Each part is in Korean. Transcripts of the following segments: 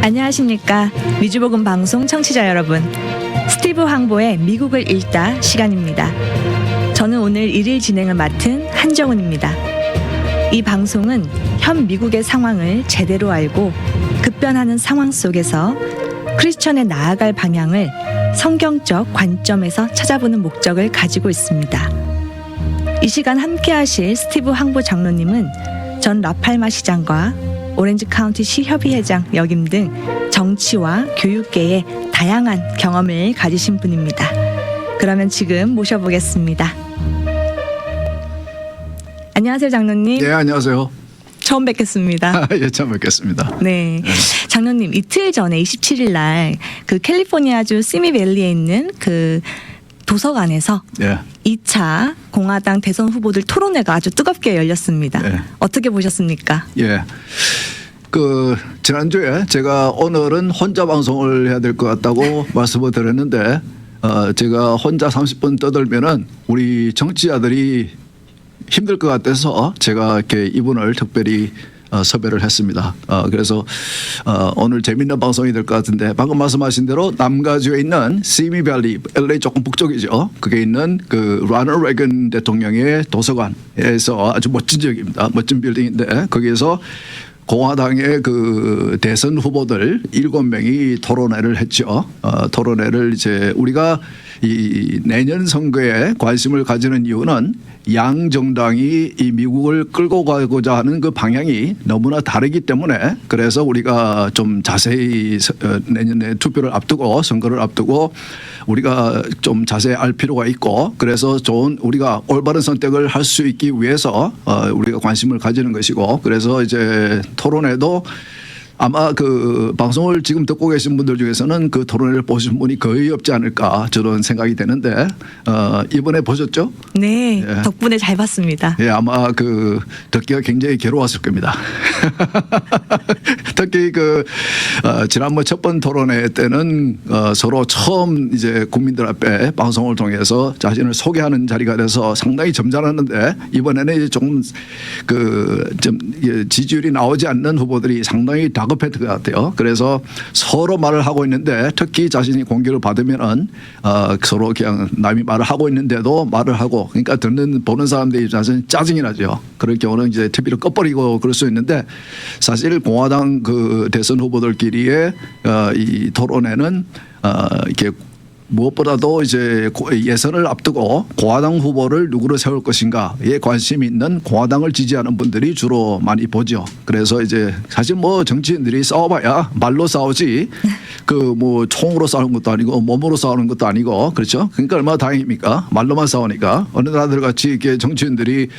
안녕하십니까. 미주복음 방송 청취자 여러분. 스티브 황보의 미국을 읽다 시간입니다. 저는 오늘 1일 진행을 맡은 한정훈입니다. 이 방송은 현 미국의 상황을 제대로 알고 급변하는 상황 속에서 크리스천의 나아갈 방향을 성경적 관점에서 찾아보는 목적을 가지고 있습니다. 이 시간 함께 하실 스티브 황보 장로님은 전 라팔마 시장과 오렌지 카운티 시협의회장 역임 등 정치와 교육계에 다양한 경험을 가지신 분입니다. 그러면 지금 모셔보겠습니다. 안녕하세요, 장로님. 네, 안녕하세요. 처음 뵙겠습니다. 예, 처음 뵙겠습니다. 네, 장로님 이틀 전에 27일 날 그 캘리포니아주 시미밸리에 있는 그 도서관에서 예. 2차 공화당 대선 후보들 토론회가 아주 뜨겁게 열렸습니다. 네. 어떻게 보셨습니까? 예. 지난주에 제가 오늘은 혼자 방송을 해야 될 것 같다고 말씀을 드렸는데 제가 혼자 30분 떠들면은 우리 정치자들이 힘들 것 같아서 제가 이렇게 이분을 특별히 섭외를 했습니다. 그래서 오늘 재밌는 방송이 될 것 같은데 방금 말씀하신 대로 남가주에 있는 시미밸리, LA 조금 북쪽이죠. 그게 있는 그 로널드 레이건 대통령의 도서관에서 아주 멋진 지역입니다. 멋진 빌딩인데 거기에서 공화당의 그 대선 후보들 7명이 토론회를 했죠. 토론회를 이제 우리가 이 내년 선거에 관심을 가지는 이유는 양 정당이 이 미국을 끌고 가고자 하는 그 방향이 너무나 다르기 때문에 그래서 우리가 좀 자세히 내년에 투표를 앞두고 선거를 앞두고 우리가 좀 자세히 알 필요가 있고 그래서 좋은 우리가 올바른 선택을 할 수 있기 위해서 우리가 관심을 가지는 것이고 그래서 이제 토론회도 아마 그 방송을 지금 듣고 계신 분들 중에서는 그 토론회를 보신 분이 거의 없지 않을까 저런 생각이 되는데 이번에 보셨죠? 네, 예. 덕분에 잘 봤습니다. 예, 아마 그 듣기가 굉장히 괴로웠을 겁니다. 특히 그 지난번 첫 번 토론회 때는 서로 처음 이제 국민들 앞에 방송을 통해서 자신을 소개하는 자리가 돼서 상당히 점잖았는데 이번에는 이제 조금 좀 지지율이 나오지 않는 후보들이 상당히 다급했던 것 같아요. 그래서 서로 말을 하고 있는데 특히 자신이 공격을 받으면은 서로 그냥 남이 말을 하고 있는데도 말을 하고 그러니까 보는 사람들이 입장에서는 짜증이 나죠. 그럴 경우는 이제 TV를 꺼버리고 그럴 수 있는데 사실 공화당 그 대선 후보들끼리의 이 토론회는 이렇게 무엇보다도 이제 예선을 앞두고 공화당 후보를 누구로 세울 것인가에 관심이 있는 공화당을 지지하는 분들이 주로 많이 보죠. 그래서 이제 사실 뭐 정치인들이 싸워봐야 말로 싸우지 그 뭐 총으로 싸우는 것도 아니고 몸으로 싸우는 것도 아니고 그렇죠. 그러니까 얼마나 다행입니까? 말로만 싸우니까 어느 나라들 같이 이렇게 정치인들이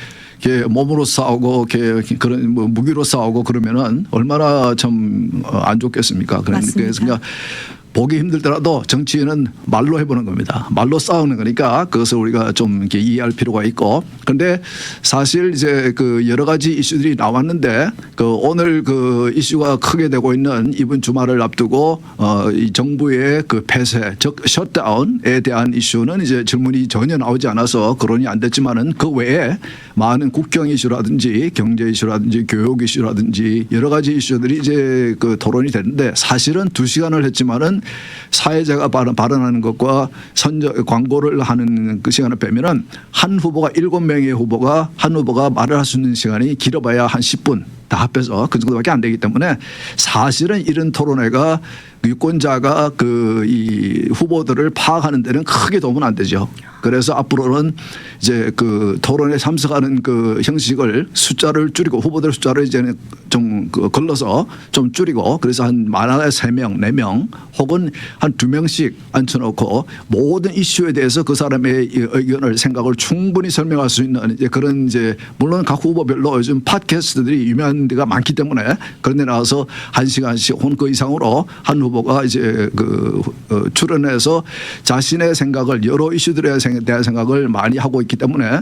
이렇게 몸으로 싸우고 이렇게 그런 뭐 무기로 싸우고 그러면은 얼마나 참 안 좋겠습니까? 그러니까 보기 힘들더라도 정치인은 말로 해보는 겁니다. 말로 싸우는 거니까 그것을 우리가 좀 이렇게 이해할 필요가 있고. 그런데 사실 이제 그 여러 가지 이슈들이 나왔는데 그 오늘 그 이슈가 크게 되고 있는 이번 주말을 앞두고 이 정부의 그 폐쇄 즉 셧다운에 대한 이슈는 이제 질문이 전혀 나오지 않아서 거론이 안 됐지만은 그 외에 많은 국경 이슈라든지 경제 이슈라든지 교육 이슈라든지 여러 가지 이슈들이 이제 그 토론이 됐는데 사실은 2시간을 했지만은 사회자가 발언하는 것과 광고를 하는 그 시간을 빼면은 한 후보가 7명의 후보가 한 후보가 말을 할 수 있는 시간이 길어봐야 한 10분 다 합해서 그 정도밖에 안 되기 때문에 사실은 이런 토론회가 유권자가 그 이 후보들을 파악하는 데는 크게 도움은 안 되죠. 그래서 앞으로는 이제 그 토론에 참석하는 그 형식을 숫자를 줄이고 후보들 숫자를 이제는 좀 걸러서 좀 줄이고 그래서 한 많아야 3명, 4명 혹은 한 2명씩 앉혀놓고 모든 이슈에 대해서 그 사람의 의견을 생각을 충분히 설명할 수 있는 이제 그런 이제 물론 각 후보별로 요즘 팟캐스트들이 유명한 데가 많기 때문에 그런 데 나와서 1시간씩 혹은 그 이상으로 한 후보가 이제 그 출연해서 자신의 생각을 여러 이슈들에 대한 생각을 많이 하고 있기 때문에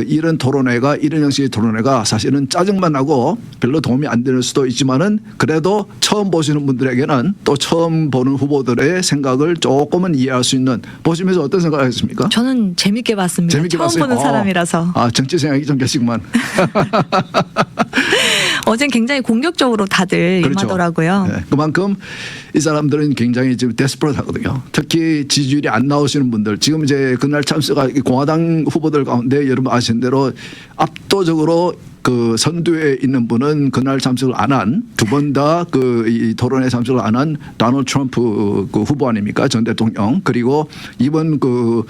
이런 토론회가 이런 형식의 토론회가 사실은 짜증만 나고 별로 도움이 안 되는 수도 있지만은 그래도 처음 보시는 분들에게는 또 처음 보는 후보들의 생각을 조금은 이해할 수 있는 보시면서 어떤 생각을 하셨습니까? 저는 재밌게 봤습니다. 재밌게 처음 봤어요? 보는 사람이라서. 정치 생각이 좀 계시구만. 어젠 굉장히 공격적으로 다들 그렇죠. 임하더라고요. 네, 그만큼 이 사람들은 굉장히 지금 데스퍼트하거든요. 특히 지지율이 안 나오시는 분들 지금 이제 그날 참석한 공화당 후보들 가운데 여러분 아시는 대로 압도적으로 그 선두에 있는 분은 그날 참석을 안 한 두 번 다 그 이 토론에 참석을 안 한 도널드 트럼프 그 후보 아닙니까 전 대통령 그리고 이번 그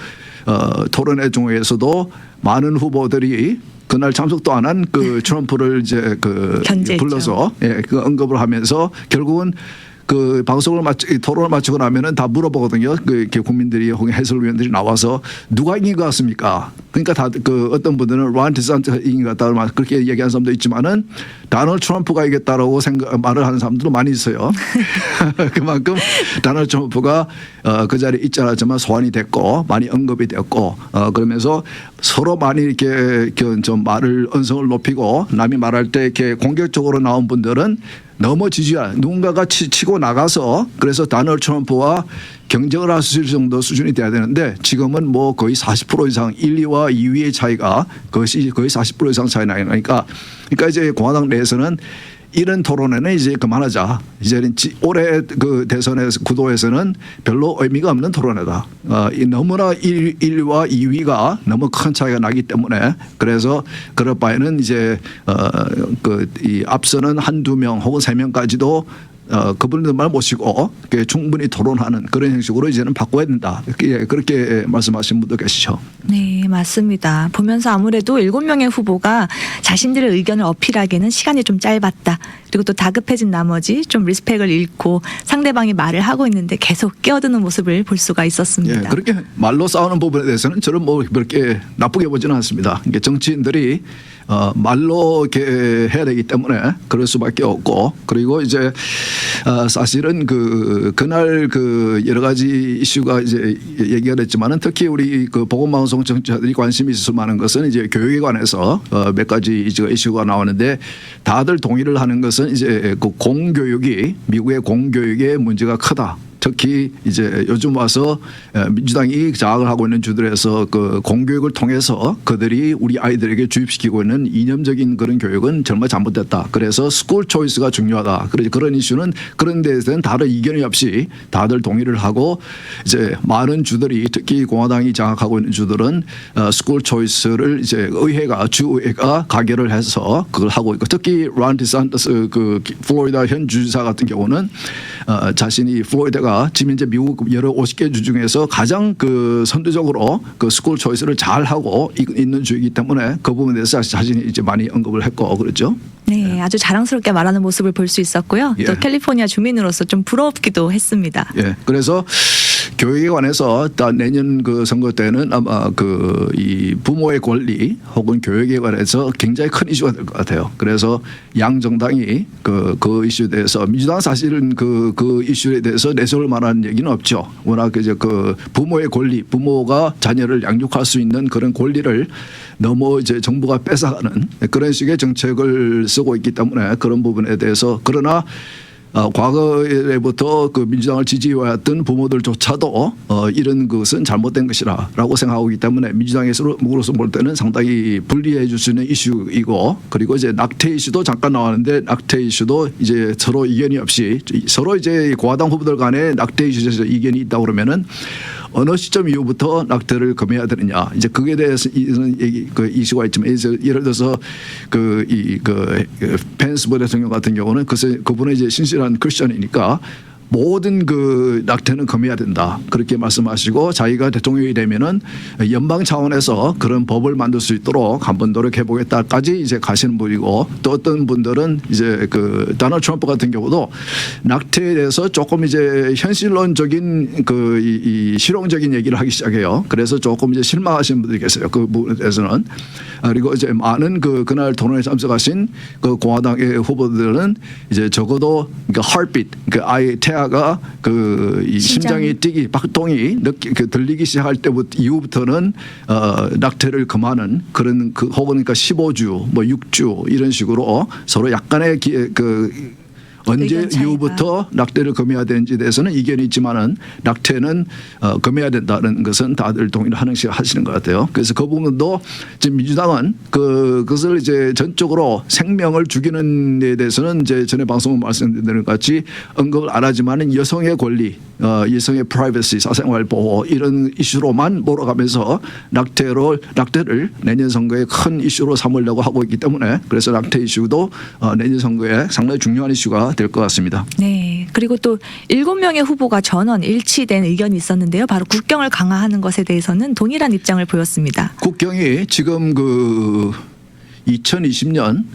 토론회 중에서도 많은 후보들이 그날 참석도 안 한 그 트럼프를 이제 그 견제했죠. 불러서 예, 그 언급을 하면서 결국은 그 방송을 토론을 마치고 나면은 다 물어보거든요. 그 이렇게 국민들이 혹은 해설위원들이 나와서 누가 이긴 것 같습니까? 그러니까 다 그 어떤 분들은 론 디산티스가 이긴 것 같다 그렇게 얘기하는 사람도 있지만은 도널드 트럼프가 이겼다라고 말을 하는 사람들도 많이 있어요. 그만큼 도널드 트럼프가 그 자리에 있지 않았지만 소환이 됐고 많이 언급이 됐고 그러면서 서로 많이 이렇게 좀 말을 언성을 높이고 남이 말할 때 이렇게 공격적으로 나온 분들은 너무 지지한 누군가가 치고 나가서 그래서 도널드 트럼프와 경쟁을 할 수 있을 정도 수준이 돼야 되는데 지금은 뭐 거의 40% 이상 1, 2와 2위의 차이가 그것이 거의 40% 이상 차이 나니까 그러니까 이제 공화당 내에서는 이런 토론회는 이제 그만하자. 이제는 올해 그 대선에서 구도에서는 별로 의미가 없는 토론회다. 너무나 1위와 2위가 너무 큰 차이가 나기 때문에 그래서 그럴 바에는 이제 그 이 앞서는 한두 명 혹은 세 명까지도 그분들만 모시고 충분히 토론하는 그런 형식으로 이제는 바꿔야 된다. 그렇게 말씀하신 분도 계시죠. 네, 맞습니다. 보면서 아무래도 7명의 후보가 자신들의 의견을 어필하기에는 시간이 좀 짧았다. 그리고 또 다급해진 나머지 좀 리스펙을 잃고 상대방이 말을 하고 있는데 계속 끼어드는 모습을 볼 수가 있었습니다. 예, 그렇게 말로 싸우는 부분에 대해서는 저는 뭐 그렇게 나쁘게 보지는 않습니다. 이게 정치인들이 말로 이렇게 해야 되기 때문에 그럴 수밖에 없고 그리고 이제 사실은 그날 그 여러 가지 이슈가 이제 얘기가 됐지만은 특히 우리 그 보건방송 정치자들이 관심이 있을 만한 것은 이제 교육에 관해서 몇 가지 이슈가 나오는데 다들 동의를 하는 것은 이제 그 공교육이 미국의 공교육의 문제가 크다. 특히 이제 요즘 와서 민주당이 장악을 하고 있는 주들에서 그 공교육을 통해서 그들이 우리 아이들에게 주입시키고 있는 이념적인 그런 교육은 정말 잘못됐다. 그래서 스쿨 초이스가 중요하다. 그런 이슈는 그런 데에서는 다른 이견이 없이 다들 동의를 하고 이제 많은 주들이 특히 공화당이 장악하고 있는 주들은 스쿨 초이스를 이제 주의회가 가결을 해서 그걸 하고 있고 특히 론 디산티스 그 플로리다 현 주지사 같은 경우는 자신이 플로리다가 지금 이제 미국 여러 50개 주 중에서 가장 그 선두적으로 그 스쿨 초이스를 잘 하고 있는 주이기 때문에 그 부분에 대해서 자신이 이제 많이 언급을 했고 그렇죠. 네, 아주 자랑스럽게 말하는 모습을 볼 수 있었고요. 예. 또 캘리포니아 주민으로서 좀 부럽기도 했습니다. 예, 그래서 교육에 관해서 내년 그 선거 때는 아마 그 이 부모의 권리 혹은 교육에 관해서 굉장히 큰 이슈가 될 것 같아요. 그래서 양 정당이 그 이슈에 대해서 민주당 사실은 그 이슈에 대해서 내세울 만한 얘기는 없죠. 워낙 이제 그 부모의 권리, 부모가 자녀를 양육할 수 있는 그런 권리를 너무 이제 정부가 뺏어가는 그런 식의 정책을 쓰고 있기 때문에 그런 부분에 대해서 그러나 과거에부터 그 민주당을 지지해왔던 부모들조차도 이런 것은 잘못된 것이라고 생각하고 있기 때문에 민주당에서로 볼 때는 상당히 분리해 줄 수 있는 이슈이고 그리고 이제 낙태 이슈도 잠깐 나왔는데 낙태 이슈도 이제 서로 이견이 없이 서로 이제 공화당 후보들 간에 낙태 이슈에서 이견이 있다고 그러면은 어느 시점 이후부터 낙태를 금해야 되느냐 이제 그게 대해서 그 이슈가 있지만 예를 들어서 펜스 대통령 같은 경우는 그분은 이제 신실한 크리스천이니까 모든 그 낙태는 금해야 된다. 그렇게 말씀하시고 자기가 대통령이 되면은 연방 차원에서 그런 법을 만들 수 있도록 한번 노력해 보겠다까지 이제 가시는 분이고 또 어떤 분들은 이제 그 도널드 트럼프 같은 경우도 낙태에 대해서 조금 이제 현실론적인 이 실용적인 얘기를 하기 시작해요. 그래서 조금 이제 실망하시는 분들이 계세요. 그 부분에 대해서는. 그리고 이제 많은 그날 토론에 참석하신 그 공화당의 후보들은 이제 적어도 그 heartbeat, 그 아이 태아가 이 심장이 뛰기, 박동이 들리기 시작할 때부터 이후부터는 낙태를 금하는 그런 혹은 그러니까 15주, 뭐 6주 이런 식으로 서로 약간의 언제 의견 차이가. 이후부터 낙태를 금해야 되는지에 대해서는 이견이 있지만은 낙태는 금해야 된다는 것은 다들 동의를 하시는 것 같아요. 그래서 그 부분도 지금 민주당은 그것을 이제 전적으로 생명을 죽이는 데 대해서는 이제 전에 방송 말씀드린 것 같이 언급을 안 하지만은 여성의 권리, 여성의 프라이버시, 사생활 보호 이런 이슈로만 몰아가면서 낙태를 내년 선거에 큰 이슈로 삼으려고 하고 있기 때문에 그래서 낙태 이슈도 내년 선거에 상당히 중요한 이슈가 될 것 같습니다. 네. 그리고 또 7명의 후보가 전원 일치된 의견이 있었는데요. 바로 국경을 강화하는 것에 대해서는 동일한 입장을 보였습니다. 국경이 지금 2020년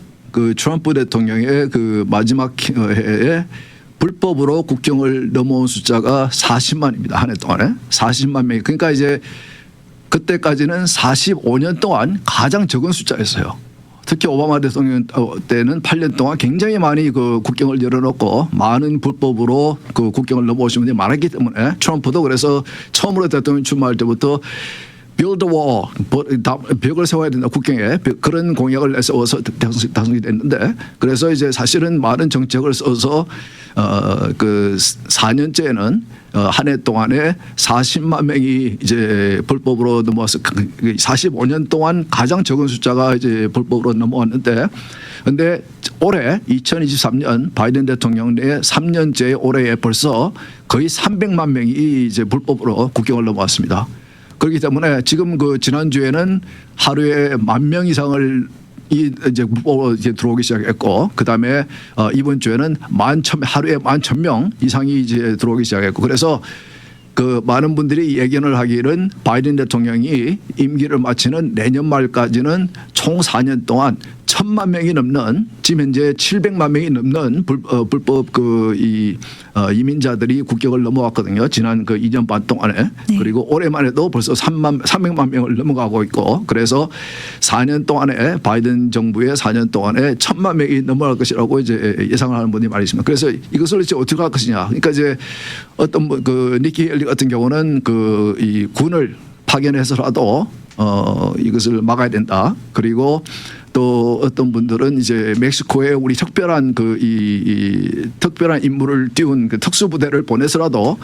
트럼프 대통령의 마지막 해에 불법으로 국경을 넘어온 숫자가 40만입니다. 한 해 동안에 40만 명이. 그러니까 이제 그때까지는 45년 동안 가장 적은 숫자였어요. 특히 오바마 대통령 때는 8년 동안 굉장히 많이 국경을 열어놓고 많은 불법으로 국경을 넘어오신 분들이 많았기 때문에 트럼프도 그래서 처음으로 대통령 출마할 때부터 build a wall, 벽을 세워야 된다 국경에 그런 공약을 내세워서 당선이 됐는데 그래서 이제 사실은 많은 정책을 써서 4년째에는 한 해 동안에 40만 명이 이제 불법으로 넘어와서 45년 동안 가장 적은 숫자가 이제 불법으로 넘어왔는데 근데 올해 2023년 바이든 대통령 내 3년째 올해에 벌써 거의 300만 명이 이제 불법으로 국경을 넘어왔습니다. 그렇기 때문에 지금 지난주에는 하루에 10,000명 이상을 이제 불법으로 이제 들어오기 시작했고 그다음에 이번 주에는 하루에 11,000명 이상이 이제 들어오기 시작했고 그래서 많은 분들이 예견을 하기는 바이든 대통령이 임기를 마치는 내년 말까지는 총 4년 동안 1,000만 명이 넘는 지금 현재 700만 명이 넘는 불법 이민자들이 국경을 넘어왔거든요. 지난 2년 반 동안에. 네. 그리고 올해만 해도 벌써 300만 명을 넘어가고 있고 그래서 4년 동안에 바이든 정부의 4년 동안에 1,000만 명이 넘어갈 것이라고 이제 예상을 하는 분이 많이 있습니다. 그래서 이것을 이제 어떻게 할 것이냐. 그러니까 이제 어떤 니키 헬리 같은 경우는 이 군을 파견해서라도 이것을 막아야 된다. 그리고 또 어떤 분들은 이제 멕시코에 우리 특별한 특별한 임무를 띄운 특수부대를 보내서라도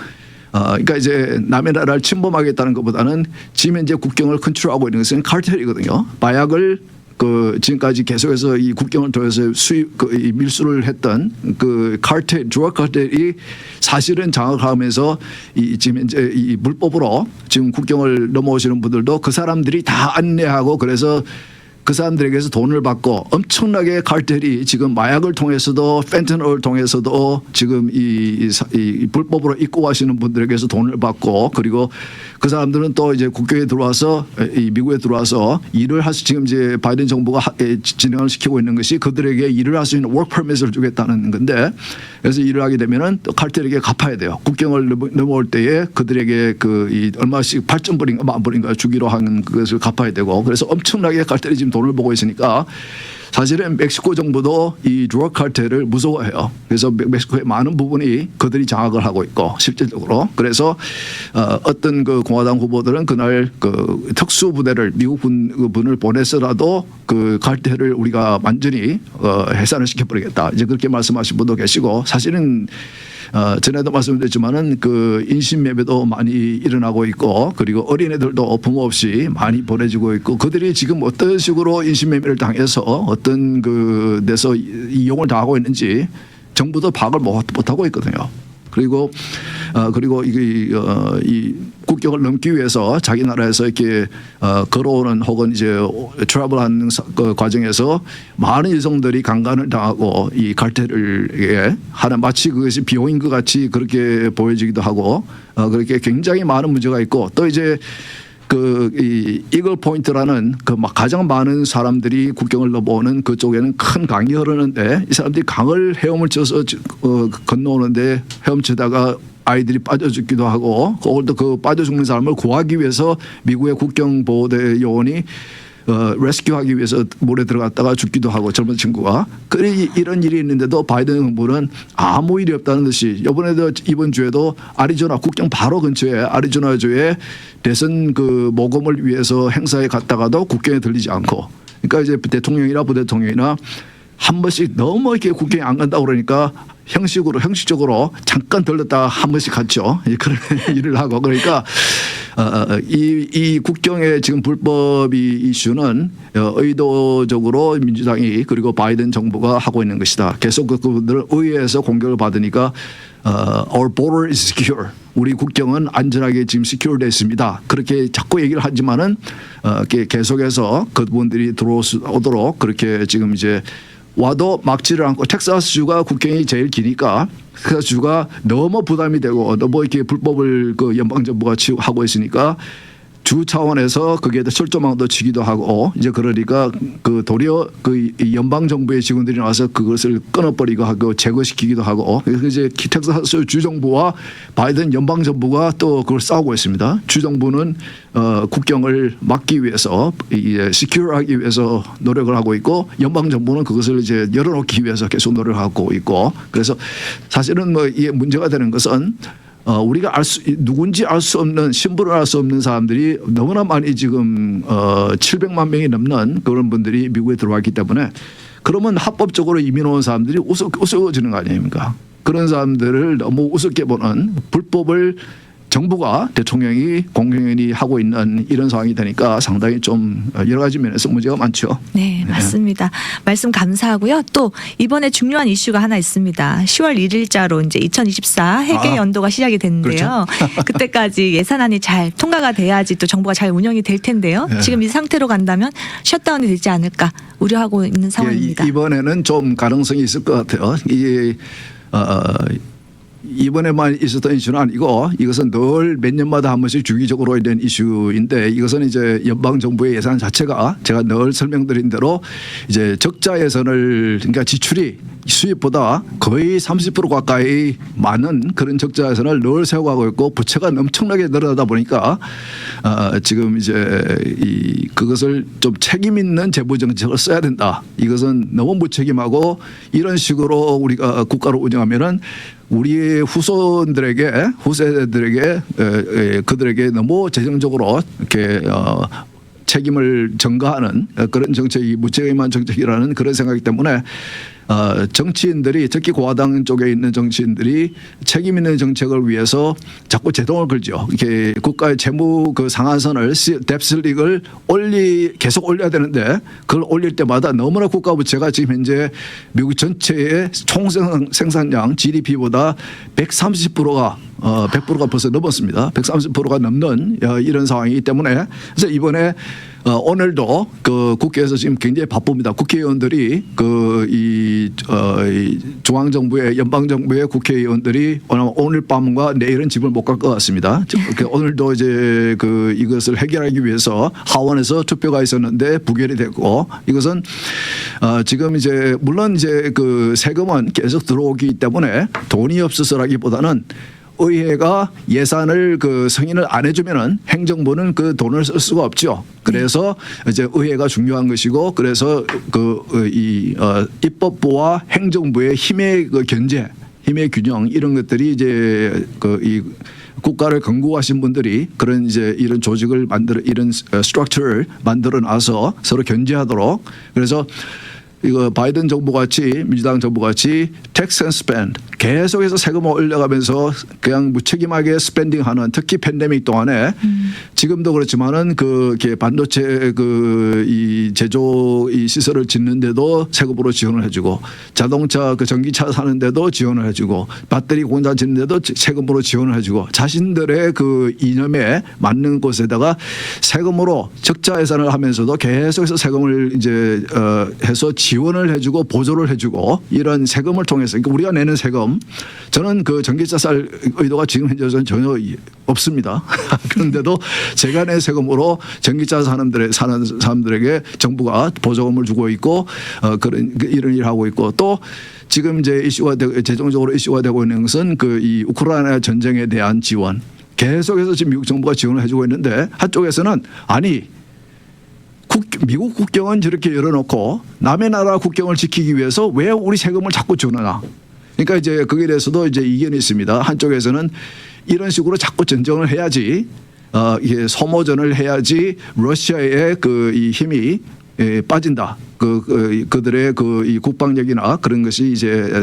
그러니까 이제 남의 나라를 침범하겠다는 것보다는 지금 현재 국경을 컨트롤하고 있는 것은 카르텔이거든요. 마약을 지금까지 계속해서 이 국경을 통해서 이 밀수를 했던 카르텔, 드러그 카르텔이 사실은 장악하면서 지금 현재 이 불법으로 지금 국경을 넘어오시는 분들도 그 사람들이 다 안내하고 그래서 그 사람들에게서 돈을 받고 엄청나게 카르텔이 지금 마약을 통해서도 펜타놀을 통해서도 지금 이 불법으로 입고 가시는 분들에게서 돈을 받고 그리고 그 사람들은 또 이제 국경에 들어와서 이 미국에 들어와서 일을 할 수 지금 이제 바이든 정부가 진행을 시키고 있는 것이 그들에게 일을 할 수 있는 워크 퍼밋을 주겠다는 건데 그래서 일을 하게 되면은 또 카르텔에게 갚아야 돼요. 국경을 넘어올 때에 그들에게 얼마씩 8,000불인가 10,000불인가 주기로 하는 그것을 갚아야 되고 그래서 엄청나게 카르텔이 지금 돈을 보고 있으니까 사실은 멕시코 정부도 이 드러그 카르텔을 무서워해요. 그래서 멕시코의 많은 부분이 그들이 장악을 하고 있고 실질적으로 그래서 어떤 공화당 후보들은 그날 특수부대를 미국 분을 보내서라도 카르텔을 우리가 완전히 해산을 시켜버리겠다. 이제 그렇게 말씀하신 분도 계시고 사실은 전에도 말씀드렸지만은 인신매매도 많이 일어나고 있고 그리고 어린애들도 부모 없이 많이 보내지고 있고 그들이 지금 어떤 식으로 인신매매를 당해서 어떤 데서 이용을 당하고 있는지 정부도 파악을 못하고 있거든요. 그리고 이 국경을 넘기 위해서 자기 나라에서 이렇게 걸어오는 혹은 이제 트래블하는 과정에서 많은 여성들이 강간을 당하고 이 카르텔을 하는 마치 그것이 비용인 것 같이 그렇게 보여지기도 하고 그렇게 굉장히 많은 문제가 있고 또 이제 이 이글 포인트라는 가장 많은 사람들이 국경을 넘어오는 그쪽에는 큰 강이 흐르는데 이 사람들이 강을 헤엄을 쳐서 건너오는데 헤엄치다가 아이들이 빠져 죽기도 하고 그것도 빠져 죽는 사람을 구하기 위해서 미국의 국경보호대 요원이 레스큐하기 위해서 물에 들어갔다가 죽기도 하고 젊은 친구가 이런 일이 있는데도 바이든 정부는 아무 일이 없다는 듯이 이번 주에도 아리조나 국경 바로 근처에 아리조나주에 대선 모금을 위해서 행사에 갔다가도 국경에 들리지 않고 그러니까 이제 대통령이나 부대통령이나 한 번씩 너무 이렇게 국경에 안 간다고 그러니까 형식적으로 잠깐 들렀다 한 번씩 갔죠. 그런 일을 하고 그러니까 이 국경의 지금 불법이 이슈는 의도적으로 민주당이 그리고 바이든 정부가 하고 있는 것이다. 계속 그분들 의회에서 공격을 받으니까 our border is secure. 우리 국경은 안전하게 지금 secure되어 있습니다. 그렇게 자꾸 얘기를 하지만은 계속해서 그분들이 들어오도록 그렇게 지금 이제 와도 막지를 않고 텍사스주가 국경이 제일 기니까 텍사스주가 너무 부담이 되고 너무 이렇게 불법을 그 연방 정부가 하고 있으니까 주 차원에서 거기에다 철조망도 치기도 하고 이제 그러니까 그 도리어 그 연방 정부의 직원들이 나와서 그것을 끊어버리고 하고 제거시키기도 하고 그래서 이제 텍사스 주 정부와 바이든 연방 정부가 또 그걸 싸우고 있습니다. 주 정부는 국경을 막기 위해서 이제 시큐어하기 위해서 노력을 하고 있고 연방 정부는 그것을 이제 열어놓기 위해서 계속 노력하고 있고 그래서 사실은 뭐 이게 문제가 되는 것은. 우리가 누군지 알 수 없는 신분을 알 수 없는 사람들이 너무나 많이 지금 700만 명이 넘는 그런 분들이 미국에 들어왔기 때문에 그러면 합법적으로 이민 온 사람들이 우스워지는 거 아닙니까? 그런 사람들을 너무 우습게 보는 불법을 정부가 대통령이 공공연히 하고 있는 이런 상황이 되니까 상당히 좀 여러 가지 면에서 문제가 많죠. 네, 맞습니다. 말씀 감사하고요. 또 이번에 중요한 이슈가 하나 있습니다. 10월 1일자로 이제 2024 회계 연도가 시작이 됐는데요. 그렇죠. 그때까지 예산안이 잘 통과가 돼야지 또 정부가 잘 운영이 될 텐데요. 네. 지금 이 상태로 간다면 셧다운이 되지 않을까 우려하고 있는 상황입니다. 이번에는 좀 가능성이 있을 것 같아요. 이게 이번에만 있었던 이슈는 아니고 이것은 늘 몇 년마다 한 번씩 주기적으로 된 이슈인데 이것은 이제 연방 정부의 예산 자체가 제가 늘 설명드린 대로 이제 적자 예산을 그러니까 지출이 수입보다 거의 30% 가까이 많은 그런 적자 예산을 늘 세워가고 있고 부채가 엄청나게 늘어나다 보니까 지금 이제 그것을 좀 책임 있는 재무 정책을 써야 된다. 이것은 너무 무책임하고 이런 식으로 우리가 국가를 운영하면은 우리의 후세들에게 그들에게 너무 재정적으로 이렇게 책임을 전가하는 그런 정책이 무책임한 정책이라는 그런 생각이기 때문에 정치인들이 특히 공화당 쪽에 있는 정치인들이 책임 있는 정책을 위해서 자꾸 제동을 걸죠. 이렇게 국가의 재무 그 상한선을 뎁슬릭을 계속 올려야 되는데 그걸 올릴 때마다 너무나 국가 부채가 지금 현재 미국 전체의 총 생산량 GDP보다 130%가 100%가 벌써 넘었습니다. 130%가 넘는 이런 상황이기 때문에 그래서 이번에 오늘도 그 국회에서 지금 굉장히 바쁩니다. 국회의원들이 이 중앙정부의 연방정부의 국회의원들이 오늘 밤과 내일은 집을 못 갈 것 같습니다. 오늘도 이제 이것을 해결하기 위해서 하원에서 투표가 있었는데 부결이 됐고 이것은 지금 이제 물론 이제 그 세금은 계속 들어오기 때문에 돈이 없어서라기보다는 의회가 예산을 승인을 안 해주면은 행정부는 그 돈을 쓸 수가 없죠. 그래서 이제 의회가 중요한 것이고 그래서 입법부와 행정부의 힘의 견제, 힘의 균형 이런 것들이 이제 이 국가를 건국하신 분들이 그런 이제 이런 조직을 이런 스트럭처를 만들어 놔서 서로 견제하도록 그래서 이거 바이든 정부 같이 민주당 정부 같이 텍스 앤 스펜드 계속해서 세금을 올려가면서 그냥 무책임하게 스펜딩하는 특히 팬데믹 동안에 지금도 그렇지만은 반도체 이 제조 이 시설을 짓는데도 세금으로 지원을 해주고 자동차 전기차 사는데도 지원을 해주고 배터리 공장 짓는데도 세금으로 지원을 해주고 자신들의 이념에 맞는 곳에다가 세금으로 적자 예산을 하면서도 계속해서 세금을 이제 해서 지원을 해주고 보조를 해주고 이런 세금을 통해서 그러니까 우리가 내는 세금 저는 전기차 살 의도가 지금 현재는 전혀 없습니다. 그런데도 제가 낸 세금으로 전기차 사는 사람들에게 정부가 보조금을 주고 있고 이런 일을 하고 있고 또 지금 이제 재정적으로 이슈가 되고 있는 것은 이 우크라이나 전쟁에 대한 지원 계속해서 지금 미국 정부가 지원을 해주고 있는데 한쪽에서는 아니 미국 국경은 저렇게 열어놓고 남의 나라 국경을 지키기 위해서 왜 우리 세금을 자꾸 주느냐. 그러니까 이제 거기에 대해서도 이제 이견이 있습니다. 한쪽에서는 이런 식으로 자꾸 전쟁을 해야지, 이게 소모전을 해야지 러시아의 이 힘이 빠진다. 그들의 그 이 국방력이나 그런 것이 이제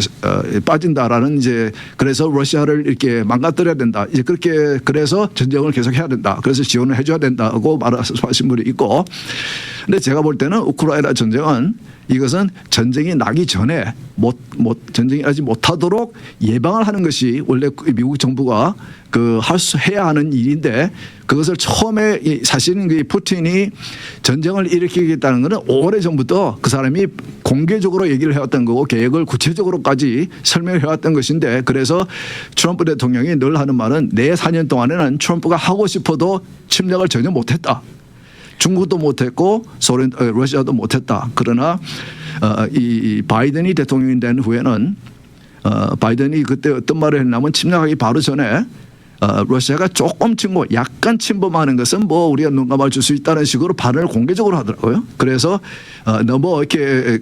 빠진다라는 이제 그래서 러시아를 이렇게 망가뜨려야 된다. 이제 그렇게 그래서 전쟁을 계속해야 된다. 그래서 지원을 해줘야 된다고 말하신 분이 있고, 근데 제가 볼 때는 우크라이나 전쟁은 이것은 전쟁이 나기 전에 전쟁이 나지 못하도록 예방을 하는 것이 원래 미국 정부가 해야 하는 일인데, 그것을 처음에 사실은 푸틴이 전쟁을 일으키겠다는 것은 오래 전부터 그 사람이 공개적으로 얘기를 해왔던 거고 계획을 구체적으로까지 설명을 해왔던 것인데, 그래서 트럼프 대통령이 늘 하는 말은 내 4년 동안에는 트럼프가 하고 싶어도 침략을 전혀 못했다. 중국도 못했고 러시아도 못했다. 그러나 이 바이든이 대통령이 된 후에는 바이든이 그때 어떤 말을 했냐면 침략하기 바로 전에 러시아가 조금 약간 침범하는 것은 뭐 우리가 눈 감아줄 수 있다는 식으로 발언을 공개적으로 하더라고요. 그래서 너무 이렇게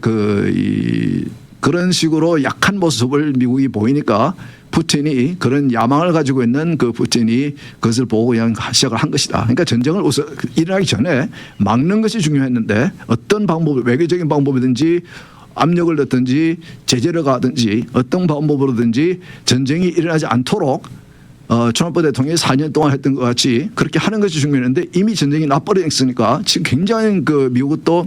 그런 식으로 약한 모습을 미국이 보이니까 푸틴이 그런 야망을 가지고 있는 그 푸틴이 그것을 보고 그냥 시작을 한 것이다. 그러니까 전쟁을 일어나기 전에 막는 것이 중요했는데 어떤 방법, 외교적인 방법이든지 압력을 넣든지 제재를 가든지 어떤 방법으로든지 전쟁이 일어나지 않도록 트럼프 대통령이 4년 동안 했던 것 같이 그렇게 하는 것이 중요했는데 이미 전쟁이 나버렸으니까 지금 굉장히 미국은 또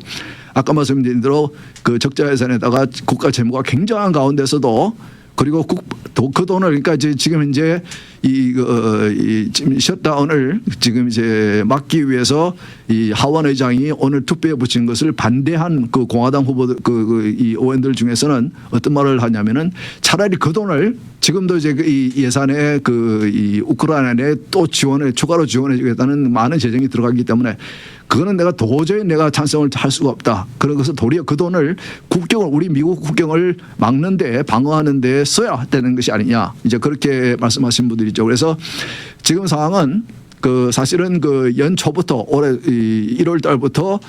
아까 말씀드린 대로 적자 예산에다가 국가 재무가 굉장한 가운데서도 그리고 그 돈을 그러니까 지금 이제 지금 셧다운을 지금 이제 막기 위해서 이 하원 의장이 오늘 투표에 붙인 것을 반대한 그 공화당 후보들 이 의원들 중에서는 어떤 말을 하냐면은 차라리 그 돈을 지금도 이제 이 예산에 이 우크라이나에 또 추가로 지원해 주겠다는 많은 재정이 들어가기 때문에 그거는 도저히 내가 찬성을 할 수가 없다. 그래서 도리어 그 돈을 우리 미국 국경을 막는데 방어하는데 써야 되는 것이 아니냐. 이제 그렇게 말씀하신 분들이 있죠. 그래서 지금 상황은 사실은 연초부터 올해 1월 달부터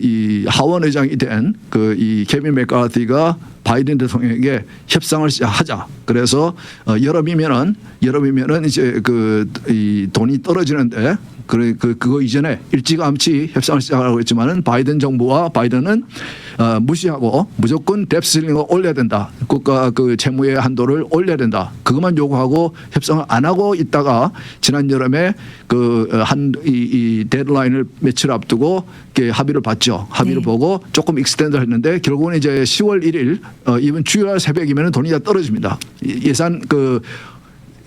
이 하원 의장이 된 이 케빈 맥카티가 바이든 대통령에게 협상을 하자. 그래서 여름이면은 이제 이 돈이 떨어지는데 그거 이전에 일찌감치 협상을 시작하라고 했지만은 바이든 정부와 바이든은 무시하고 무조건 뎁 실링을 올려야 된다. 국가 채무의 한도를 올려야 된다. 그것만 요구하고 협상을 안 하고 있다가 지난 여름에 이 데드라인을 며칠 앞두고 합의를 봤죠. 합의를 보고 조금 익스텐드 했는데 결국은 이제 10월 1일 이번 주요일 새벽이면 돈이 다 떨어집니다. 예산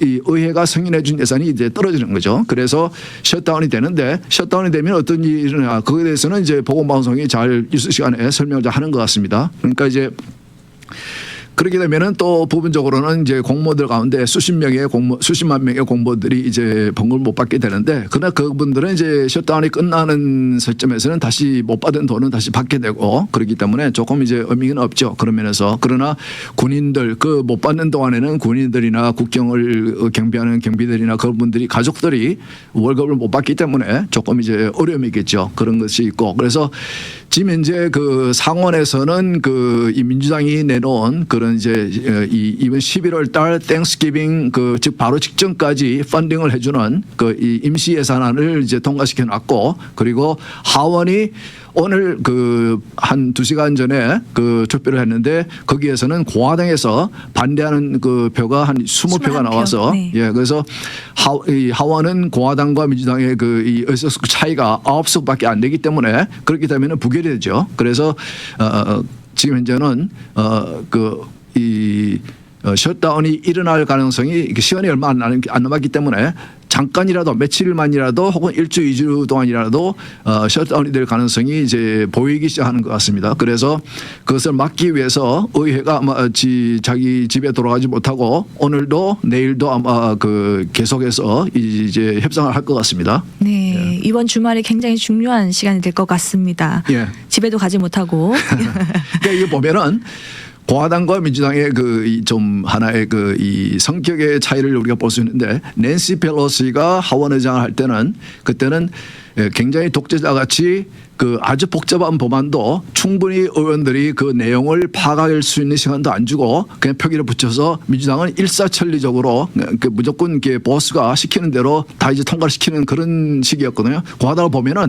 이 의회가 승인해 준 예산이 이제 떨어지는 거죠. 그래서 셧다운이 되는데 셧다운이 되면 어떤 일이 일어나 그거에 대해서는 이제 보건방송이 잘 뉴스 시간에 설명을 하는 것 같습니다. 그러니까 이제 그렇게 되면은 또 부분적으로는 이제 공무원들 가운데 수십만 명의 공무원들이 이제 봉급을 못 받게 되는데, 그러나 그분들은 이제 셧다운이 끝나는 시점에서는 다시 못 받은 돈은 다시 받게 되고 그렇기 때문에 조금 이제 의미는 없죠. 그런 면에서. 그러나 군인들 못 받는 동안에는 군인들이나 국경을 경비하는 경비들이나 그런 분들이 가족들이 월급을 못 받기 때문에 조금 이제 어려움이겠죠. 그런 것이 있고, 그래서 지금 현재 상원에서는 이 민주당이 내놓은 그런 이제 이번 11월 달 땡스기빙 즉 바로 직전까지 펀딩을 해주는 이 임시 예산안을 이제 통과시켜 놨고, 그리고 하원이 오늘 한 2시간 전에 투표를 했는데 거기에서는 공화당에서 반대하는 표가 한 20표가 나와서 네. 예, 그래서 하원은 공화당과 민주당의 이 의석수 차이가 9석밖에 안 되기 때문에 그렇기 때문에 부결이 되죠. 그래서 지금 현재는 이 셧다운이 일어날 가능성이 시간이 얼마 안 남았기 때문에 잠깐이라도 며칠만이라도 혹은 1주 2주 동안이라도 셧다운이 될 가능성이 이제 보이기 시작하는 것 같습니다. 그래서 그것을 막기 위해서 의회가 아마 자기 집에 돌아가지 못하고 오늘도 내일도 아마 계속해서 이제 협상을 할 것 같습니다. 네, 예. 이번 주말이 굉장히 중요한 시간이 될 것 같습니다. 예. 집에도 가지 못하고. 그러니까 이거 보면은 공화당과 민주당의 좀 하나의 이 성격의 차이를 우리가 볼 수 있는데, 낸시 펠로시가 하원 의장을 할 때는 그때는 굉장히 독재자 같이 아주 복잡한 법안도 충분히 의원들이 그 내용을 파악할 수 있는 시간도 안 주고 그냥 표기를 붙여서 민주당은 일사천리적으로 무조건 보스가 시키는 대로 다 이제 통과를 시키는 그런 식이었거든요. 공화당을 보면은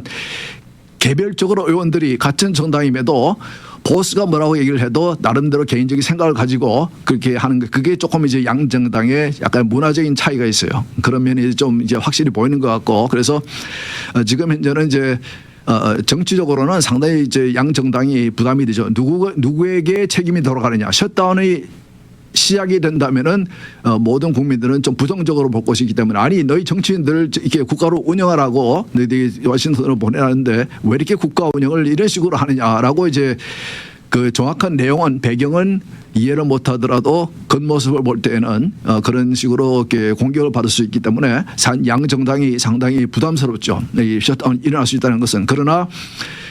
개별적으로 의원들이 같은 정당임에도 보스가 뭐라고 얘기를 해도 나름대로 개인적인 생각을 가지고 그렇게 하는 게 그게 조금 이제 양 정당의 약간 문화적인 차이가 있어요. 그런 면이 좀 이제 확실히 보이는 것 같고 그래서 지금 현재는 이제 정치적으로는 상당히 이제 양 정당이 부담이 되죠. 누구에게 책임이 돌아가느냐. 셧다운의 시작이 된다면은 모든 국민들은 좀 부정적으로 볼 것이기 때문에 아니 너희 정치인들 이렇게 국가를 운영하라고 너희들이 워싱턴으로 보내라는데 왜 이렇게 국가 운영을 이런 식으로 하느냐라고 이제 그 정확한 내용은 배경은 이해를 못하더라도 겉모습을 볼 때는 그런 식으로 이렇게 공격을 받을 수 있기 때문에 양 정당이 상당히 부담스럽죠. 이 셧다운이 일어날 수 있다는 것은 그러나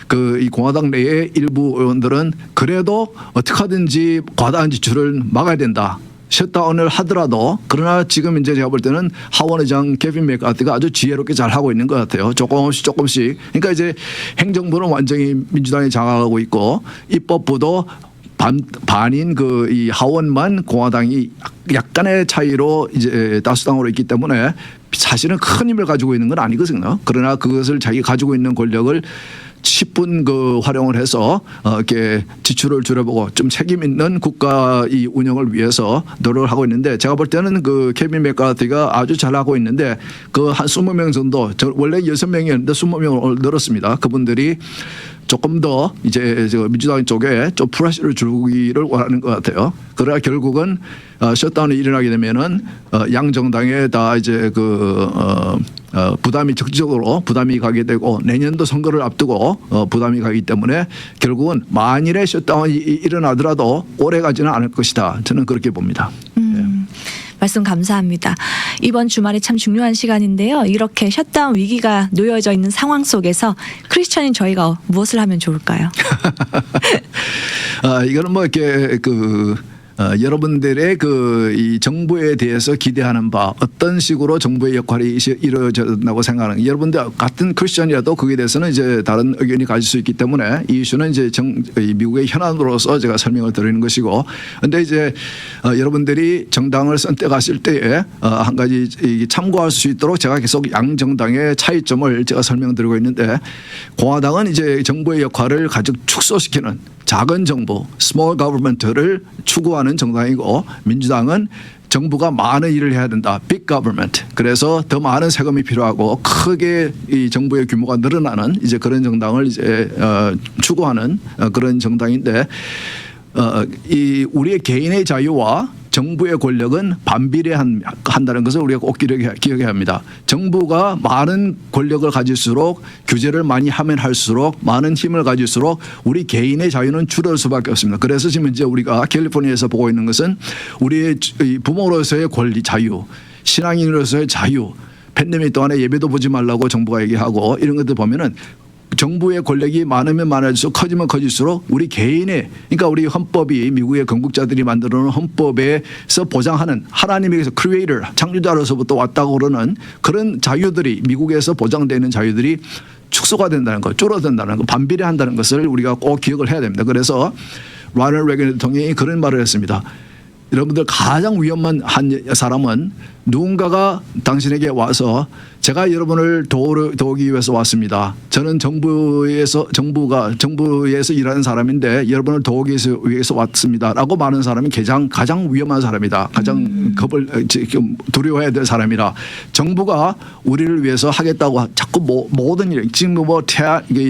그 이 공화당 내의 일부 의원들은 그래도 어떻게 하든지 과다한 지출을 막아야 된다. 셧다운을 하더라도 그러나 지금 이제 제가 볼 때는 하원 의장 케빈 맥카티가 아주 지혜롭게 잘 하고 있는 것 같아요. 조금씩 그러니까 이제 행정부는 완전히 민주당이 장악하고 있고 입법부도 반인 그 이 하원만 공화당이 약간의 차이로 이제 다수당으로 있기 때문에 사실은 큰 힘을 가지고 있는 건 아니거든요. 그러나 그것을 자기 가지고 있는 권력을 10분 그 활용을 해서 이렇게 지출을 줄여보고 좀 책임 있는 국가 이 운영을 위해서 노력을 하고 있는데 제가 볼 때는 그 케빈 맥카티가 아주 잘하고 있는데 그 한 20명 정도 원래 6명이었는데 20명을 늘었습니다. 그분들이 조금 더 이제 민주당 쪽에 좀 프레셔를 주기를 원하는 것 같아요. 그러나 결국은 셧다운이 일어나게 되면은 양 정당에 다 이제 그 부담이 적극적으로 부담이 가게 되고 내년도 선거를 앞두고 부담이 가기 때문에 결국은 만일에 셧다운이 일어나더라도 오래 가지는 않을 것이다. 저는 그렇게 봅니다. 말씀 감사합니다. 이번 주말이 참 중요한 시간인데요. 이렇게 셧다운 위기가 놓여져 있는 상황 속에서 크리스천인 저희가 무엇을 하면 좋을까요? 이거는 뭐 이렇게 여러분들의 이 정부에 대해서 기대하는 바 어떤 식으로 정부의 역할이 이루어진다고 생각하는 여러분들 같은 크리스천이라도 거기에 대해서는 이제 다른 의견이 가질 수 있기 때문에 이 이슈는 이제 미국의 현안으로서 제가 설명을 드리는 것이고 근데 이제 여러분들이 정당을 선택하실 때에 한 가지 참고할 수 있도록 제가 계속 양 정당의 차이점을 제가 설명드리고 있는데 공화당은 이제 정부의 역할을 가장 축소시키는 작은 정부, small government를 추구하는 정당이고 민주당은 정부가 많은 일을 해야 된다. big government. 그래서 더 많은 세금이 필요하고 크게 이 정부의 규모가 늘어나는 이제 그런 정당을 이제 추구하는 그런 정당인데 이 우리의 개인의 자유와 정부의 권력은 반비례한다는 것을 우리가 꼭 기억해야 합니다. 정부가 많은 권력을 가질수록 규제를 많이 하면 할수록 많은 힘을 가질수록 우리 개인의 자유는 줄을 수밖에 없습니다. 그래서 지금 이제 우리가 캘리포니아에서 보고 있는 것은 우리의 부모로서의 권리 자유, 신앙인으로서의 자유, 팬데믹 동안에 예배도 보지 말라고 정부가 얘기하고 이런 것들 보면은 정부의 권력이 많으면 많을수록 커지면 커질수록 우리 개인의 그러니까 우리 헌법이 미국의 건국자들이 만들어 놓은 헌법에서 보장하는 하나님에게서 크리에이터 창조자로서부터 왔다고 그러는 그런 자유들이 미국에서 보장되는 자유들이 축소가 된다는 것, 줄어든다는 것, 반비례한다는 것을 우리가 꼭 기억을 해야 됩니다. 그래서 로널드 레이건 대통령이 그런 말을 했습니다. 여러분들 가장 위험한 한 사람은 누군가가 당신에게 와서 제가 여러분을 도우기 위해서 왔습니다. 저는 정부에서 일하는 사람인데 여러분을 도우기 위해서 왔습니다라고 말하는 사람이 가장 위험한 사람이다. 가장 두려워해야 될 사람이라 정부가 우리를 위해서 하겠다고 자꾸 모든 일 지금 뭐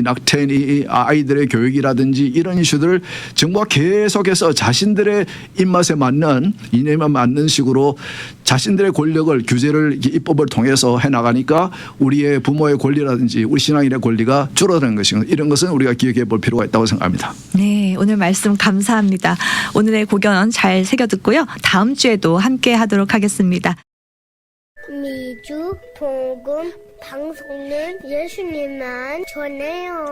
낙태니 아이들의 교육이라든지 이런 이슈들을 정부가 계속해서 자신들의 입맛에 맞는 이념에 맞는 식으로 자신들의 권력을 규제를 입법을 통해서 해나가니까 우리의 부모의 권리라든지 우리 신앙인의 권리가 줄어드는 것이고 이런 것은 우리가 기억해 볼 필요가 있다고 생각합니다. 네, 오늘 말씀 감사합니다. 오늘의 고견 잘 새겨듣고요. 다음 주에도 함께 하도록 하겠습니다. 미주 복음 방송은 예수님만 전해요.